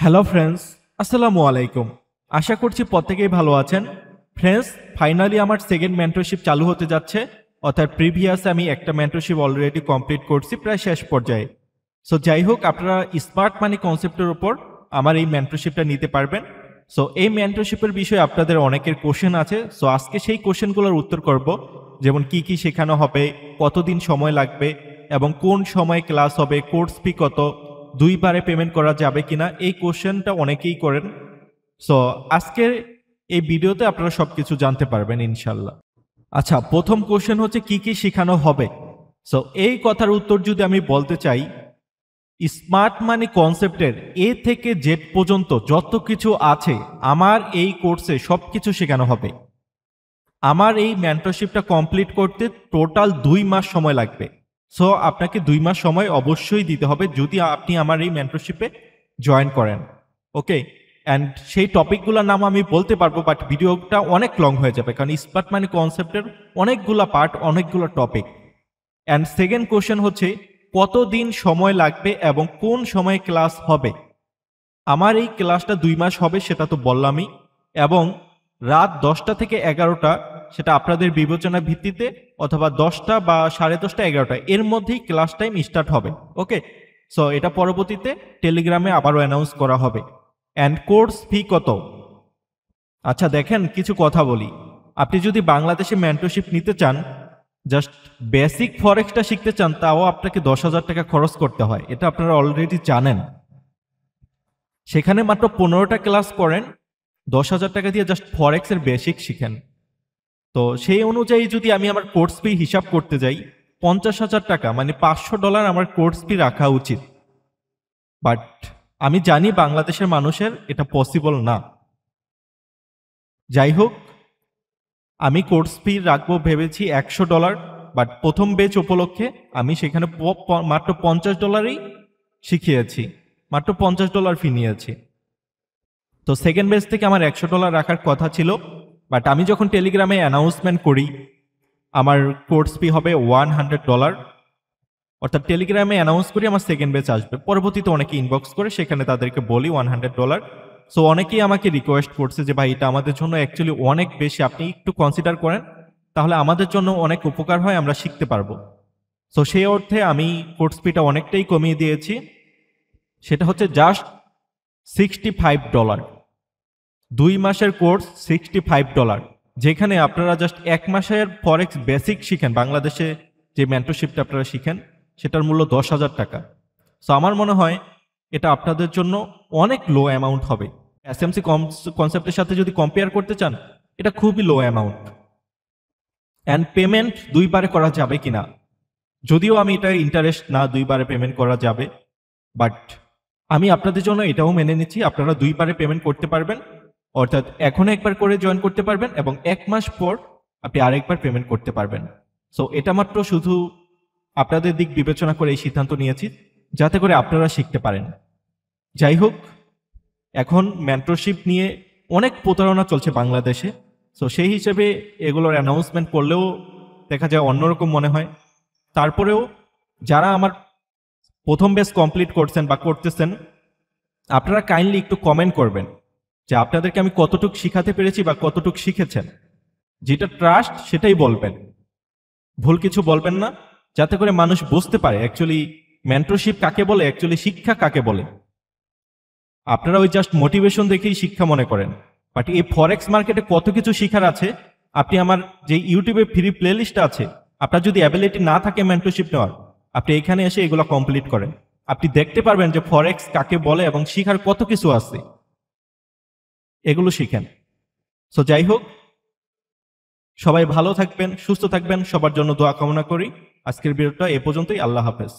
Hello friends, আসসালামু আলাইকুম। আশা করছি প্রত্যেকেই ভালো আছেন। ফ্রেন্ডস, ফাইনালি আমার সেকেন্ড মেন্টরশিপ চালু হতে যাচ্ছে। অর্থাৎ প্রিভিয়াস আমি একটা মেন্টরশিপ অলরেডি কমপ্লিট করছি, প্রায় শেষ পর্যায়ে। সো যাই হোক, আপনারা স্মার্ট মানি কনসেপ্টের উপর আমার এই মেন্টরশিপটা নিতে পারবেন। সো এই মেন্টরশিপের বিষয়ে আপনাদের অনেকের কোশ্চেন আছে। সো আজকে সেই কোশ্চেনগুলোর উত্তর করব, যেমন কি কি শেখানো হবে, কতদিন সময় লাগবে, এবং কোন সময় ক্লাস হবে, কোর্স ফি কত, দুইবারে পেমেন্ট করা যাবে কিনা, এই কোশ্চেনটা অনেকেই করেন। সো আজকের এই ভিডিওতে আপনারা সবকিছু জানতে পারবেন ইনশাল্লাহ। আচ্ছা, প্রথম কোশ্চেন হচ্ছে কি কি শেখানো হবে। সো এই কথার উত্তর যদি আমি বলতে চাই, স্মার্ট মানি কনসেপ্টের এ থেকে জেড পর্যন্ত যত কিছু আছে আমার এই কোর্সে সবকিছু শেখানো হবে। আমার এই মেন্টরশিপটা কমপ্লিট করতে টোটাল 2 মাস সময় লাগবে। সো আপনাকে 2 মাস সময় অবশ্যই দিতে হবে যদি আপনি আমার এই মেন্টরশিপে জয়েন করেন। ওকে, অ্যান্ড সেই টপিকগুলোর নাম আমি বলতে পারবো, বাট ভিডিওটা অনেক লং হয়ে যাবে, কারণ স্মার্ট মানি কনসেপ্টের অনেকগুলো পার্ট, অনেকগুলো টপিক। অ্যান্ড সেকেন্ড কোশ্চেন হচ্ছে কতদিন সময় লাগবে এবং কোন সময়ে ক্লাস হবে। আমার এই ক্লাসটা 2 মাস হবে, সেটা তো বললামই, এবং রাত 10টা থেকে 11টা, সেটা আপনাদের বিবেচনার ভিত্তিতে, অথবা 10টা বা 10:30, 11টা এর মধ্যেই ক্লাস টাইম স্টার্ট হবে। ওকে, সো এটা পরবর্তীতে টেলিগ্রামে আবারও অ্যানাউন্স করা হবে। অ্যান্ড কোর্স ফি কত? আচ্ছা দেখেন, কিছু কথা বলি। আপনি যদি বাংলাদেশে মেন্টরশিপ নিতে চান, জাস্ট বেসিক ফরেক্সটা শিখতে চান, তাও আপনাকে 10,000 টাকা খরচ করতে হয়, এটা আপনারা অলরেডি জানেন। সেখানে মাত্র 15টা ক্লাস করেন, 10,000 টাকা দিয়ে জাস্ট ফরেক্সের বেসিক শিখেন। তো সেই অনুযায়ী যদি আমি আমার কোর্স ফি হিসাব করতে যাই, 50,000 টাকা মানে $500 আমার কোর্স ফি রাখা উচিত। বাট আমি জানি বাংলাদেশের মানুষের এটা পসিবল না। যাই হোক, আমি কোর্স ফি রাখবো ভেবেছি $100, বাট প্রথম বেচ উপলক্ষে আমি সেখানে মাত্র $50 শিখিয়েছি, মাত্র $50 ফি নিয়েছি। তো সেকেন্ড বেচ থেকে আমার $100 রাখার কথা ছিল, বাট আমি যখন টেলিগ্রামে অ্যানাউন্সমেন্ট করি আমার কোর্স ফি হবে $100, অর্থাৎ টেলিগ্রামে অ্যানাউন্স করি আমার সেকেন্ড বেচ আসবে। পরবর্তীতে অনেকে ইনবক্স করে, সেখানে তাদেরকে বলি $100। সো অনেকেই আমাকে রিকোয়েস্ট করছে যে ভাই, এটা আমাদের জন্য অ্যাকচুয়ালি অনেক বেশি, আপনি একটু কনসিডার করেন, তাহলে আমাদের জন্য অনেক উপকার হয়, আমরা শিখতে পারবো। সো সেই অর্থে আমি কোর্স ফিটা অনেকটাই কমিয়ে দিয়েছি, সেটা হচ্ছে জাস্ট $65। 2 মাসের কোর্স $65, যেখানে আপনারা জাস্ট 1 মাসের ফরেক্স বেসিক শিখেন। বাংলাদেশে যে মেন্টরশিপটা আপনারা শিখেন সেটার মূল্য 10,000 টাকা। সো আমার মনে হয় এটা আপনাদের জন্য অনেক লো অ্যামাউন্ট হবে। এসএমসি কনসেপ্টের সাথে যদি কম্পেয়ার করতে চান, এটা খুবই লো অ্যামাউন্ট। অ্যান্ড পেমেন্ট 2বারে করা যাবে কিনা, যদিও আমি এটা ইন্টারেস্ট না, 2বারে পেমেন্ট করা যাবে, বাট আমি আপনাদের জন্য এটাও মেনে নিচ্ছি আপনারা 2বারে পেমেন্ট করতে পারবেন। অর্থাৎ এখন একবার করে জয়েন করতে পারবেন এবং 1 মাস পর আপনি আরেকবার পেমেন্ট করতে পারবেন। সো এটা মাত্র শুধু আপনাদের দিক বিবেচনা করে এই সিদ্ধান্ত নিয়েছি, যাতে করে আপনারা শিখতে পারেন। যাই হোক, এখন মেন্টরশিপ নিয়ে অনেক প্রতারণা চলছে বাংলাদেশে। সো সেই হিসেবে এগুলোর অ্যানাউন্সমেন্ট করলেও দেখা যায় অন্যরকম মনে হয়। তারপরেও যারা আমার প্রথম বেচ কমপ্লিট করছেন বা করতেছেন, আপনারা কাইন্ডলি একটু কমেন্ট করবেন যে আপনাদেরকে আমি কতটুকু শিখাতে পেরেছি বা কতটুকু শিখেছেন। যেটা ট্রাস্ট সেটাই বলবেন, ভুল কিছু বলবেন না, যাতে করে মানুষ বুঝতে পারে অ্যাকচুয়ালি মেন্টরশিপ কাকে বলে, অ্যাকচুয়ালি শিক্ষা কাকে বলে। আপনারা ওই জাস্ট মোটিভেশন দেখেই শিক্ষা মনে করেন, বাট এই ফরেক্স মার্কেটে কত কিছু শিখার আছে। আপনি আমার যে ইউটিউবে ফ্রি প্লে লিস্ট আছে, আপনার যদি অ্যাবিলিটি না থাকে মেন্টরশিপ নেওয়ার, আপনি এখানে এসে এগুলো কমপ্লিট করেন, আপনি দেখতে পারবেন যে ফরেক্স কাকে বলে এবং শিখার কত কিছু আছে, এগুলো শিখেন। সো যাই হোক, সবাই ভালো থাকবেন, সুস্থ থাকবেন, সবার জন্য দোয়া কামনা করি। আজকের ভিডিওটা এ পর্যন্তই। আল্লাহ হাফেজ।